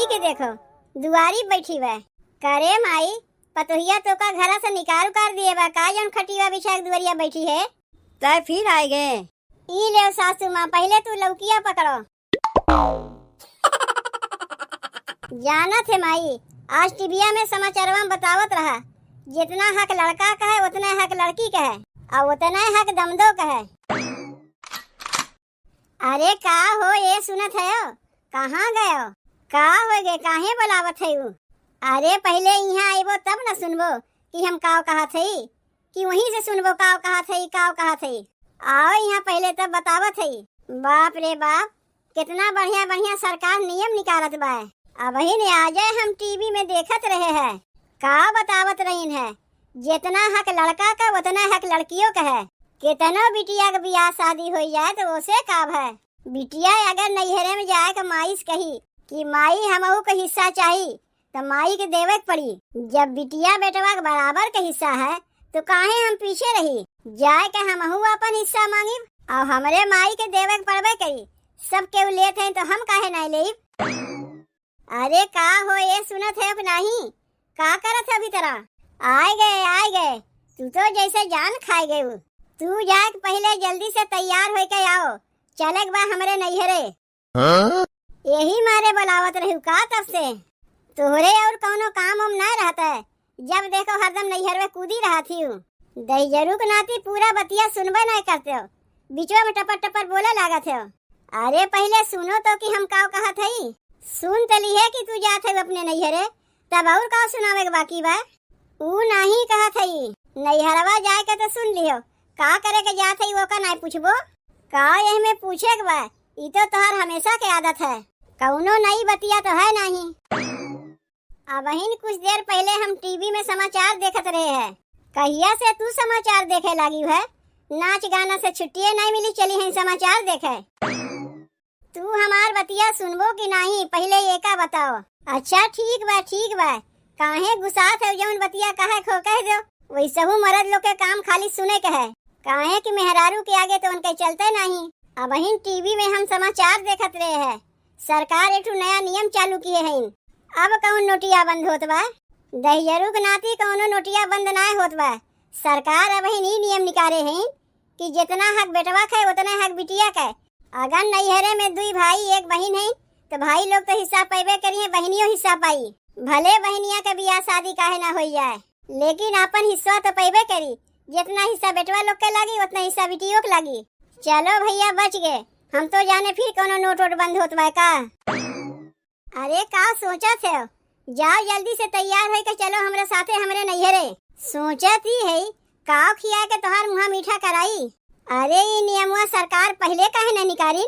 माई के देखो दुआरी बैठी बा। करे माई पतोहिया तो का घरा से निकाल कर दिए बा का जन खटिया बिछा के दुआरिया बैठी है। तय फिर आए गए। ई ले सासू माँ पहले तू लौकिया पकड़ो। जाना थे माई आज टीविया में समाचारवा में बतावत रहा जितना हक लड़का का है उतना हक लड़की का है और उतना हक दमदो का है। अरे का हो ये सुनत है कहाँ गए हो का हो गए काहे बुलावत है। अरे पहले यहाँ आइबो तब न सुनबो कि हम काव कहा थे कि वहीं से सुनबो काव कहा थे काव कहा थे। आओ यहाँ पहले तब बतावत है। बाप रे बाप कितना बढ़िया बढ़िया सरकार नियम निकालत बा। अब ही ने आ जाए हम टीवी में देखत रहे हैं का बतावत रहीन है जितना हक लड़का का उतना हक लड़कियों का है। कितनो बिटिया का ब्याह शादी हो जाए तो उसे काब है। बिटिया अगर नैहरे में जाए तो माई से कही कि माई हमहू का हिस्सा चाहिए तो माई के देवे पड़ी। जब बिटिया बेटवा के बराबर का हिस्सा है तो काहे हम पीछे रही जाए के हमहू अपन हिस्सा मांगी और हमरे माई के देवे पड़बे करी। सब के लेते हैं तो हम काहे नहीं ले। अरे का हो ये सुनत है नहीं का करत है अभी तरह आए गए तू तो जैसे जान खाए गए। तू जाए पहले जल्दी से तैयार होके आओ चले बा हमरे नैहरे। यही मारे बुलावत रहू का तब से तोहरे और कौनो काम उम ना रहता है। जब देखो हरदम नैहर में कूदी रहा थी। दहिजरू के नाती पूरा बतिया सुनबे नहीं करते हो बीचवा में टपर टपर बोले लागत है। अरे पहले सुनो तो कि हम काव कहा थई। सुन तली है कि तू जात है अपने नैहरे तब और का सुनावे के बाकी बा। ऊ नहीं कहा थई नैहरवा जाए के तो सुन लियो का करे के जात है वो का नहीं पूछबो का यही में पूछे के बा। ई तो तोहर हमेशा के आदत है कौनो नई बतिया तो है नहीं। अब ही कुछ देर पहले हम टीवी में समाचार देखत रहे हैं। कहिया से तू समाचार देखे लगी है नाच गाना से छुट्टियां नहीं मिली चली है समाचार देखे। तू हमार बतिया सुनबो कि नहीं पहले ये का बताओ। अच्छा ठीक बा काहे गुस्सात है जौन बतिया कहे खो कह दो। वैसे हूँ मर्द लोग के काम खाली सुने के है काहे कि मेहरारू के आगे तो उनके चलते नहीं। अब ही टीवी में हम समाचार देखत रहे हैं सरकार एक नया नियम चालू किए है। अब कौन नोटिया बंद होत बा। दहिजरू के नाती कौनो नोटिया बंद ना होत बा। सरकार अब ही नियम निकाले हैं कि जितना हक बेटवा का उतना हक बिटिया का। अगर नैहरे में दुई भाई एक बहन है तो भाई लोग तो हिस्सा पाइबे करिए बहनियों हिस्सा पाई भले बहनिया का ब्याह शादी काहे ना हो जाए लेकिन अपन हिस्सा तो पाइबे करी। जितना हिस्सा बेटवा लोग के लागी उतना हिस्सा बिटियों के लागी। चलो भैया बच गए हम तो जाने फिर कोनो नोट वोट बंद होत बा का। अरे का सोचा थे जाओ जल्दी से तैयार हो के चलो हमरे साथे हमरे नैहरे। सोचत ही है काव खिया के तोहार मुहा मीठा कराई। अरे ये नियमवा सरकार पहले काहे न निकाली।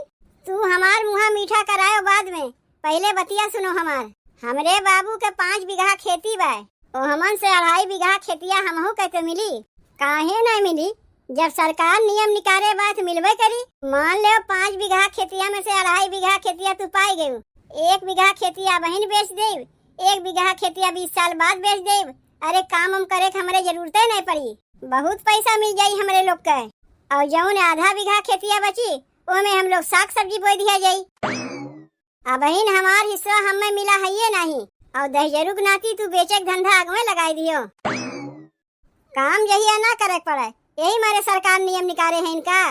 तू हमार मुहा मीठा करायो बाद में पहले बतिया सुनो हमार। हमरे बाबू के 5 बीघा खेती बा और हमन से 2.5 बीघा खेतिया हमहू कहते मिली काहे नहीं मिली। जब सरकार नियम निकाले बात मिलवे करी। मान ले 5 बीघा खेतिया में से 2.5 बीघा खेतिया तू पाई गयू 1 बीघा खेतिया बहन बेच देव 1 बीघा खेतिया 20 साल बाद बेच देव। अरे काम हम करे हमरे जरूरत नहीं पड़ी बहुत पैसा मिल जाये हमरे लोग के। और जौन आधा बीघा खेतिया बची ओमे हम लोग साग सब्जी बो दिया जाई। अब ही हमार हिस्सा हमें मिला है ये नहीं और दहिजरू के नाती तू बेचे धंधा आग में लगाई दियो। काम जहिया ना करे पड़े यही मारे सरकार नियम निकाले हैं इनका।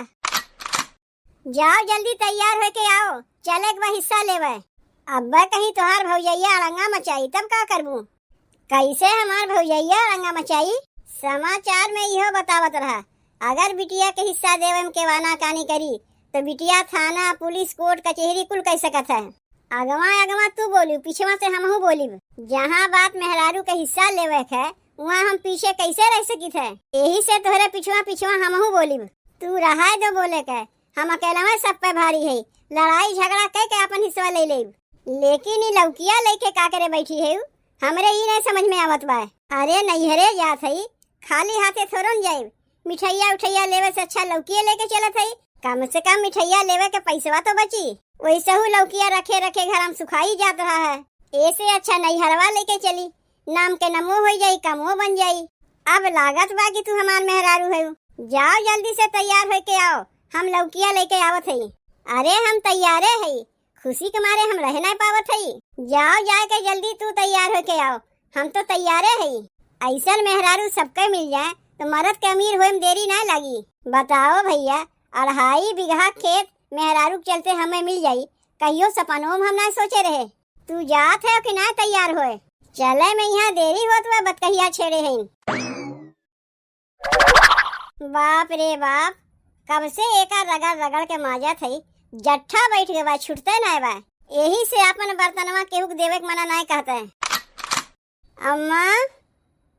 जाओ जल्दी तैयार होके आओ चले एक हिस्सा लेवे। अब कहीं तोहार भौजैया अड़ंगा मचाई तब का करबू। कैसे हमार भौजैया अड़ंगा मचाई। समाचार में यह बतावत रहा अगर बिटिया के हिस्सा देवे में केवाना कानी करी तो बिटिया थाना पुलिस कोर्ट कचहरी कुल कह सकत है। अगवा तू बोली पीछवा से हमहू बोली। जहाँ बात मेहरारू के हिस्सा लेवे है वहाँ हम पीछे कैसे रह सकी थे। यही से तोहरे पिछवा हमहू बोली। तू रहा दो बोले के हम अकेला सब पे भारी है लड़ाई झगड़ा कह के अपन हिस्सा ले ले। लेकिन लौकिया लेके का करे बैठी है हमरे ही नहीं समझ में आवत बा। अरे नैहरे जात है खाली हाथे थोड़न जाये मिठाइया उठैया लेवे से अच्छा लौकिया लेके चलत है। कम से कम मिठाइया लेवे के पैसवा तो बची। वैसे हूँ लौकिया रखे रखे घर हम सुखाई जात रहा है। ऐसे अच्छा नैहरवा लेके चली नाम के नमो हो जाई कमो बन जाई। अब लागत बा कि तू हमार मेहरारू है। जाओ जल्दी से तैयार होके आओ हम लौकिया लेके आवत है। अरे हम तैयारे है खुशी के मारे हम रह नहीं पावत हई। जाओ जाए के जल्दी तू तैयार होके आओ, हम तो तैयारे हई। ऐसन मेहरारू सबके मिल जाए तो मर्द के अमीर होए में देरी ना लगी। बताओ भैया, 2.5 बीघा खेत मेहरारू के चलते हमें मिल जाई, कहियो सपनों में हम ना सोचे रहे। तू जात है कि ना तैयार होए? चले में यहाँ देरी होत हुआ बतकहिया छेड़े हैं। बाप रे बाप, कब से एका रगड़ रगड़ के माजा थई, जट्ठा बैठ गए बा, छुटते ना बा। यही से अपन बर्तनवा केहू के देवे के मना नहीं कहते। अम्मा,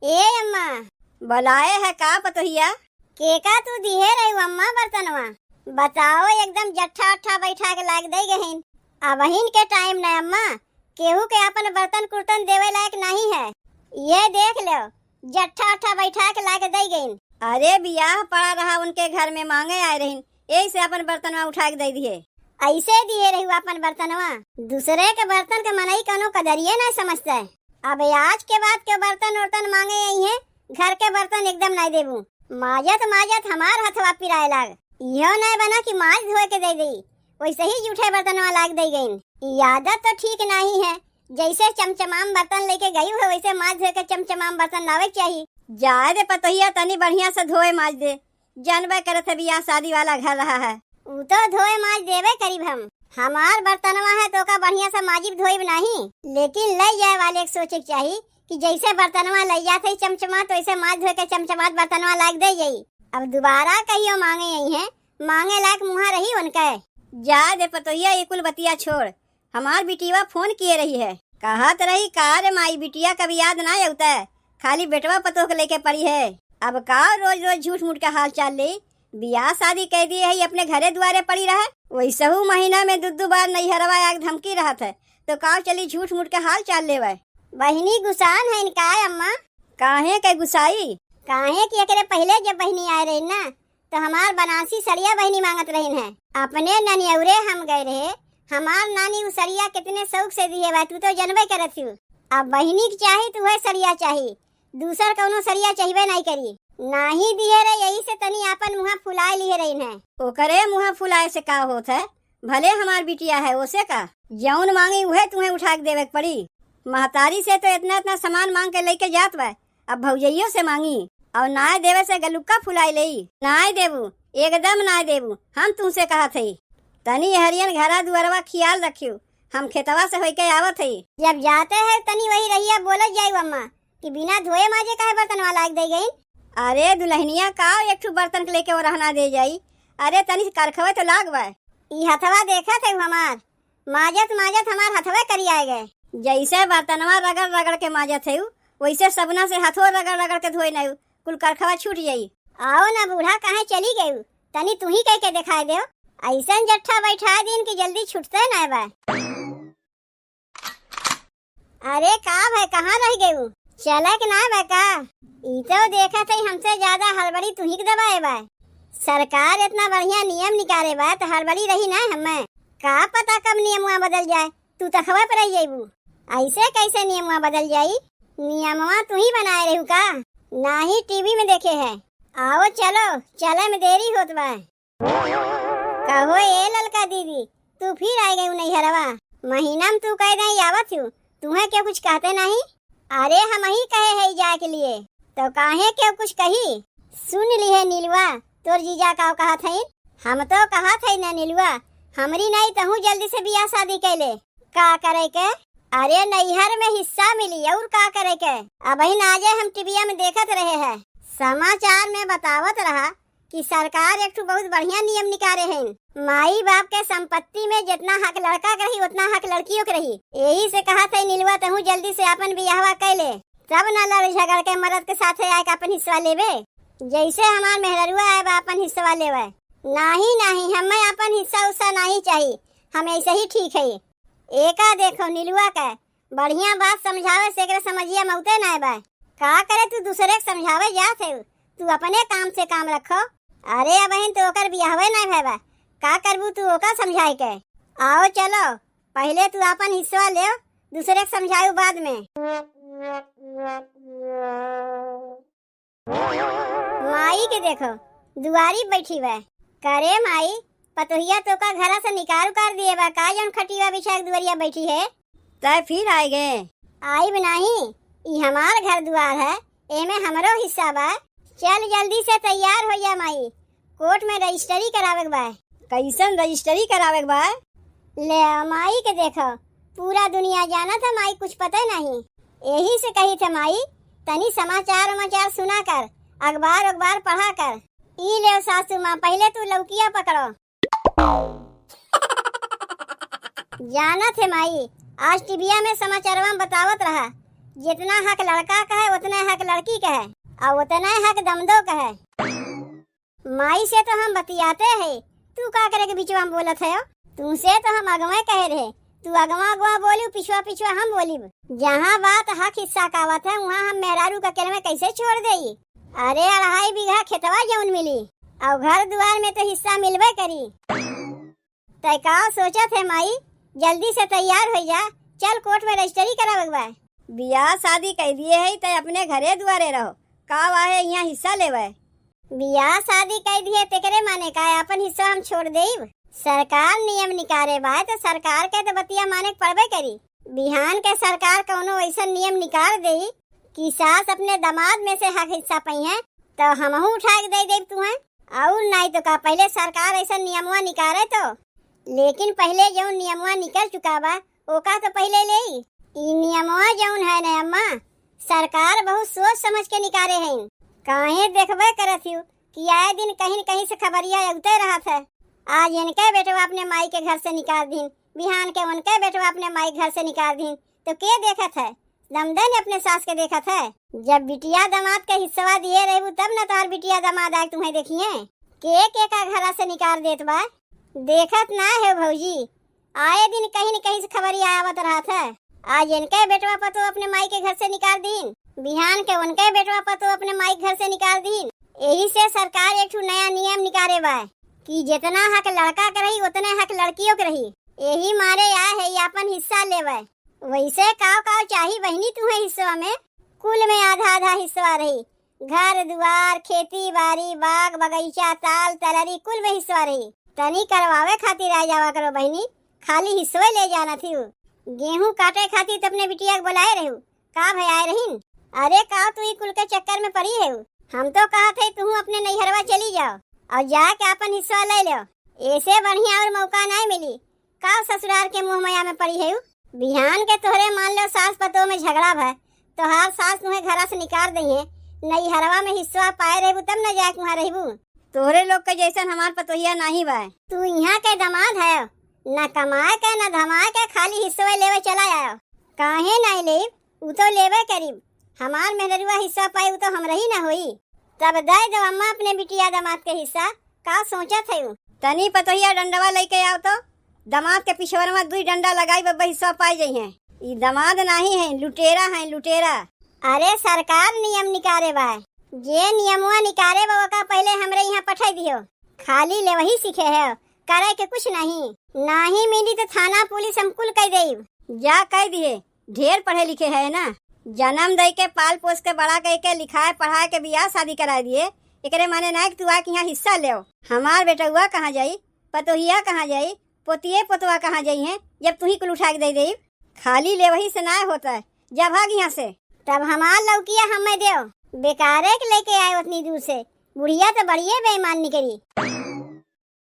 ए अम्मा, बुलाए है का पतोहिया? केका तू दिहे रही अम्मा बर्तनवा? बताओ, एकदम जट्ठा अट्ठा बैठा के लाग दे गहिन। अबहिन के टाइम न अम्मा, केहू के अपन बर्तन कुर्तन देवे लायक नहीं है। ये देख लो, जट्ठा अट्ठा बैठा के लाग दे गहिन। अरे बियाह पड़ा रहा उनके घर में, मांगे आए रही, यही से अपन बर्तनवा उठा के दे दिए। ऐसे दिए रही अपन बर्तनवा? दूसरे के बर्तन के मनई कनो कदरिये नहीं समझते। अब आज के बाद के बर्तन उर्तन मांगे आई है, घर के बर्तन एकदम नहीं देबू। माजत माजत हमार हथवा पिराए लाग। यो नहीं बना कि माज धोए के दे दी, वैसे ही जूठे बर्तनवा लाग दे गई। आदत तो ठीक नहीं है, जैसे चमचमाम बर्तन लेके गई हो वैसे माज धोए के चमचमाम बर्तन लावे चाहिए। जाए दे पतोहिया, तनी बढ़िया से धोए माज दे। जानबे करत है बियाह शादी वाला घर रहा है। ऊ तो धोए माज देवे करीब हम। हमार बर्तनवा है तो का बढ़िया से माजिब धोइब नहीं, लेकिन ले जाए वाले के सोचे के चाहिए कि जैसे बर्तनवा ले जाते चमचमात वैसे माज धोए के चमचमात बर्तनवा लाग दे जाई। अब दोबारा कहियो मांगे आई है, मांगे लायक मुहा रही उनके। जा दे पतोहिया, ये कुल बतिया छोड़। हमार बिटिया फोन किए रही है, कहत रही का रे माई बिटिया कभी याद ना आवता है, खाली बेटवा पतोह के लेके पड़ी है। अब का रोज रोज झूठ मूठ का हाल चाल ले, बियाह शादी कह दिए है, अपने घरे द्वारे पड़ी रहे। वैसे हूँ महीना में 2 बार नैहरवा आग धमकी रहा था, तो का चली झूठ मूठ का हाल चाल ले। बहनी गुसान है इनका अम्मा? काहे के गुसाई? काहे कि एकरे पहले जब बहनी आए रही ना, तो हमार बनारसी सरिया बहनी मांगत रही है। अपने ननियौरे हम गए रहे, हमार नानी उस सरिया कितने शौक से दिए बा, तू तो जनबे करत हूँ। अब बहनी की चाही तो वह सरिया चाही, दूसर कौनो सरिया चाहिए नहीं करी। नाही दिए रहे, यही से तनी आपन मुहा फुलाए लिए रही है। ओकरे मुहा फुलाए से का होत है? भले हमार बिटिया है, ओसे का जौन मांगी वह तुम्हें उठा के देवे पड़ी। महतारी से तो इतना इतना सामान मांग के लेके जात बा, अब भौजइयो से मांगी और नाय देवे से गलुक्का फुलाई ले। नाय देबू, एकदम नाय देबू। हम तुमसे कहा थी तनी हरियन घरा दुआरवा ख्याल रखियो, हम खेतवा से होके आवत है। जब जाते हैं तनी वही रहिया बोलत जाई अम्मा कि बिना धोए माजे काहे बर्तनवा लाग दे गई। अरे दुल्हनिया का एक ठो बर्तन लेके वो रहना दे जाई। अरे तनी करखवे तो लाग बा। ई हथवा देखा थे हमार, माजत माजत हमार हथवे करी आए गए। जैसे बर्तनवा रगड़ रगड़ के माजत है, वैसे सबना से हथो रगड़ रगड़ के धोए नहीं, कुल करखवा छूट जाई। आओ ना बूढ़ा, कहाँ चली गई? तनी तू ही कह के दिखाई दे। ऐसा जट्ठा बैठा दिन की जल्दी छुटते ना बा। अरे का भाई, कहाँ रह गई? चला के ना बा का? ई तो देखा थे हमसे ज्यादा हड़बड़ी तू ही दबाए बा। सरकार इतना बढ़िया नियम निकाले बा तो हड़बड़ी रही ना हमें। का पता कब नियमवा बदल जाए, तू तो खबर पर जाइबू। ऐसे कैसे नियमवा बदल जाई? नियमवा तू ही बनाए रहू का? ना ही टीवी में देखे है। आओ चलो, चले में देरी होत बा। कहो ए ललका दीदी, तू फिर आ गई नैहरवा? महीना में तू कह दे आवत हूँ, तुम्हें क्या कुछ कहते नहीं? अरे हम ही कहे है जाए के लिए, तो काहे क्यों कुछ कही? सुन ली है नीलुआ, तोर जीजा का कहा थे? हम तो कहा थे ना नीलुआ, हमरी नहीं तहु जल्दी से बियाह शादी कैले। का करे के? अरे नैहर में हिस्सा मिली और का करे के? अब ही नाजे हम टीविया में देखत रहे हैं, समाचार में बतावत रहा कि सरकार एक बहुत बढ़िया नियम निकाले हैं। माई बाप के संपत्ति में जितना हक लड़का के रही उतना हक लड़कियों के रही। यही से कहा था नीलुआ तहु जल्दी से अपन बियाहवा कैले, तब न लड़ झगड़ के मर्द के साथ आए अपन हिस्सा लेवे। जैसे हमार मेहरुआ आए बा अपन हिस्सा लेवे। नहीं नहीं, हमें अपन हिस्सा उस्सा नहीं चाहिए, हम ऐसे ही ठीक है। एका देखो नीलुआ का बढ़िया बात समझावे से समझिए मौते ना बा। का करे तू दूसरे के समझावे जात है, तू अपने काम से काम रखो। अरे बहन तो ओकर बियाहवे नहीं भैबा, का करबू तू ओका समझाई के? आओ चलो, पहले तू अपन हिस्सा ले, दूसरे के समझाऊ बाद में। माई के देखो दुआरी बैठी वह। करे माई, पतोहिया तो का घरा से निकाल कर दिए बा का जौन खटिया बिछा के दुआरिया बैठी है। तय फिर आए गए। आई नहीं, ई हमार घर दुआर है, एमे हमरो हिस्सा बा। चल जल्दी से तैयार हो जा माई, कोर्ट में रजिस्ट्री करावे के बा। कैसन रजिस्ट्री करावे के बा? ले माई के देखो, पूरा दुनिया जाना था माई, कुछ पता नहीं। यही से कही थे माई, तनी समाचार सुना कर, अखबार पढ़ा कर। ई ले सासू माँ, पहले तू लौकिया पकड़ो। जाना थे माई, आज टीविया में समाचारवा में बतावत रहा, जितना हक लड़का का है उतना हक लड़की का है, और उतना हक दमदो का है। माई से तो हम बतियाते हैं, तू का करे के बीचवा में बोलत है? तुमसे तो हम अगवा कहे रहे, तू अगवा बोली, पिछवा हम बोली। जहाँ बात हक हिस्सा का आवत है, वहाँ हम मेहरारू का केलमे कैसे छोड़ देई? अरे 2.5 बीघा खेतवा जौन मिली, और घर दुआर में तो हिस्सा मिलबे करी। तय का सोचत है माई, जल्दी से तैयार हो जा, चल कोर्ट में रजिस्ट्री करावे बा। बियाह शादी कह दिए है तो अपने घरे दुआरे रहो, का वाहे यहाँ हिस्सा लेवे? बियाह शादी कह दिए तेकरे माने का अपन हिस्सा हम छोड़ देब? सरकार नियम निकाले बा तो सरकार के तो बतिया माने पड़बे करी। बिहान के सरकार कोनो ऐसा नियम निकाल दे कि सास अपने दामाद में से हक हिस्सा पाई है, तो हमहू उठा के दे देब तुम्हें। और नहीं तो का पहले सरकार ऐसा नियमवा निकाले तो, लेकिन पहले जो नियमवा निकल चुका बा ओका तो पहले ले। ई नियमवा जौन है न अम्मा, सरकार बहुत सोच समझ के निकाले हैं। काहे देखबे करत हूँ कि आए दिन कहीं न कहीं से खबरिया उतर रहा था। आज इनके बेटवा अपने माई के घर से निकाल दीन, बिहान के उनके बेटवा अपने माई घर से निकाल दीन, तो के देखत है? दमदन ने अपने सास के देखत है। जब बिटिया दामाद के हिस्सा दिए रहे तब न तार बिटिया दामाद आए तुम्हें देखिए के का घरा से निकाल देत बा। देखत ना है भौजी, आए दिन कहीं न कहीं से खबरिया आवत रहा था। आज इनके बेटवा पतो अपने माई के घर से निकाल दीन, बिहान के उनके बेटवा पतो अपने माई घर से निकाल दीन। यही से सरकार एक नया नियम निकाले बा कि जितना हक लड़का के रही उतना हक लड़कियों के रही। यही मारे आए है अपन हिस्सा लेवे। वैसे काव चाही बहनी तुम्हें हिस्सा में? कुल में आधा हिस्सा रही, घर दुआर खेती बाड़ी बाग बगीचा ताल तलरी कुल में हिस्सा रही। तनी करवावे खातिर आ जावा करो बहनी, खाली हिस्सा ले जाना थी। गेहूं काटे खातिर तो अपने बिटिया को बुलाए रहू, का भाई आए रहीन? अरे का तू कुल के चक्कर में पड़ी है? हम तो कहा थे तू अपने नैहरवा चली जाओ और जाके अपन हिस्सा ले लो, ऐसे बढ़िया और मौका नहीं मिली। का ससुराल के मुँह मैया में पड़ी है? बिहान के तोहरे मान लो सास पतों में झगड़ा भा, तो हार सास तुम्हें घरा से निकाल दही है, नैहरवा में हिस्सा पाए रहबू तब न जाके वहाँ रहबू। तोहरे लोग के जैसन हमार पतोहिया नहीं बा। तू यहाँ के दामाद है, न कमाए के न धमाए के, खाली हिस्सा लेवे चला आयो। काहे नहीं ले? उ तो लेवे करीब, हमार मेहरुआ हिस्सा पाई उ तो हम रही न होई। तब दे दो अम्मा अपने बिटिया दामाद के हिस्सा। का सोचा थे? तनी पतोहिया डंडवा लेके आओ तो दामाद के पिछवरवा 2 डंडा लगाई बब्बा हिस्सा पाई जाइ है। ई दामाद नहीं है, लुटेरा है लुटेरा। अरे सरकार नियम निकाले बा, जे नियमवा निकाले बा का पहले हमरे यहाँ पठाई दियो। खाली ले वही सीखे है, करे के कुछ नहीं मिली तो थाना पुलिस हम कुल कह देब। जा कह दिए, ढेर पढ़े लिखे है ना, जन्म दे के पाल पोस के बड़ा कह के लिखाए पढ़ाए के बियाह शादी करा दिए। एकरे माने ना कि तू आके यहाँ हिस्सा ले। हमार बेटुआ कहाँ जाई, पतोहिया कहाँ जाई, पोतिए पोतवा कहाँ जाई है जब तू ही कुल उठा के दे दे? खाली ले वही से ना होता है, जा भाग यहाँ से। तब हमार लौकिया हमें दो, बेकारे के लेके आए उतनी दूर से। बुढ़िया तो बढ़िया बेईमान निकली।